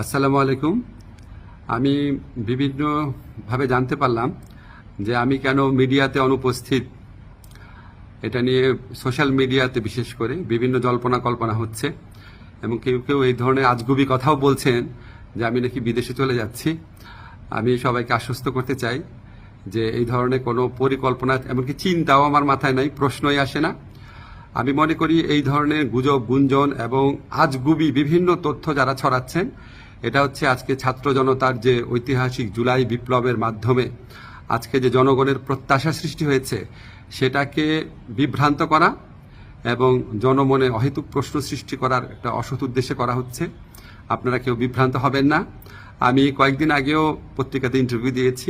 আসসালামু আলাইকুম। আমি বিভিন্নভাবে জানতে পারলাম যে আমি কেন মিডিয়াতে অনুপস্থিত। এটা নিয়ে সোশ্যাল মিডিয়াতে বিশেষ করে বিভিন্ন জল্পনা কল্পনা হচ্ছে এবং কেউ কেউ এই ধরনের আজগুবি কথাও বলছেন যে আমি নাকি বিদেশে চলে যাচ্ছি। আমি সবাইকে আশ্বস্ত করতে চাই যে এই ধরনের কোনো পরিকল্পনা এমনকি চিন্তাও আমার মাথায় নাই, প্রশ্নই আসে না। আমি মনে করি এই ধরনের গুজব, গুঞ্জন এবং আজগুবি বিভিন্ন তথ্য যারা ছড়াচ্ছেন, এটা হচ্ছে আজকে ছাত্র জনতার যে ঐতিহাসিক জুলাই বিপ্লবের মাধ্যমে আজকে যে জনগণের প্রত্যাশা সৃষ্টি হয়েছে সেটাকে বিভ্রান্ত করা এবং জনমনে অহেতুক প্রশ্ন সৃষ্টি করার একটা অসৎ উদ্দেশ্যে করা হচ্ছে। আপনারা কেউ বিভ্রান্ত হবেন না। আমি কয়েকদিন আগেও পত্রিকাতে ইন্টারভিউ দিয়েছি,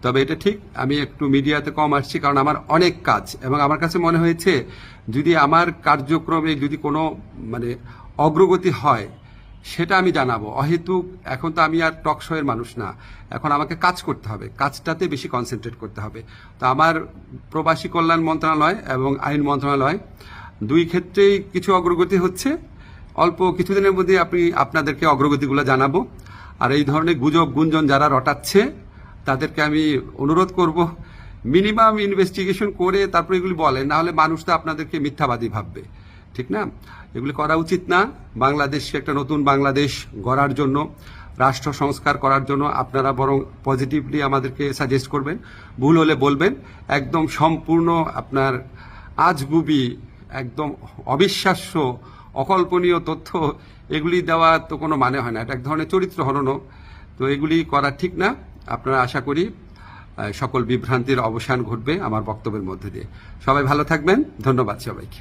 তবে এটা ঠিক আমি একটু মিডিয়াতে কম আসছি কারণ আমার অনেক কাজ এবং আমার কাছে মনে হয়েছে যদি আমার কার্যক্রমে যদি কোনো অগ্রগতি হয় সেটা আমি জানাবো। অহেতুক এখন তো আমি আর টক শোয়ের মানুষ না, এখন আমাকে কাজ করতে হবে, কাজটাতে বেশি কনসেন্ট্রেট করতে হবে। তো আমার প্রবাসী কল্যাণ মন্ত্রণালয় এবং আইন মন্ত্রণালয় দুই ক্ষেত্রেই কিছু অগ্রগতি হচ্ছে। অল্প কিছুদিনের মধ্যে আপনাদেরকে অগ্রগতিগুলো জানাবো। আর এই ধরনের গুজব গুঞ্জন যারা রটাচ্ছে তাদেরকে আমি অনুরোধ করব মিনিমাম ইনভেস্টিগেশন করে তারপরে এগুলি বলেন, না হলে মানুষ তো আপনাদেরকে মিথ্যাবাদী ভাববে, ঠিক না? এগুলি করা উচিত না। বাংলাদেশকে একটা নতুন বাংলাদেশ গড়ার জন্য, রাষ্ট্র সংস্কার করার জন্য আপনারা বরং পজিটিভলি আমাদেরকে সাজেস্ট করবেন, ভুল হলে বলবেন। একদম সম্পূর্ণ আপনার আজগুবি, একদম অবিশ্বাস্য, অকল্পনীয় তথ্য এগুলি দেওয়া তো কোনো মানে হয় না। এটা এক ধরনের চরিত্র হননও। তো এগুলি করা ঠিক না। আপনারা আশা করি সকল বিভ্রান্তির অবসান ঘটবে আমার বক্তব্যের মধ্যে দিয়ে। সবাই ভালো থাকবেন। ধন্যবাদ সবাইকে।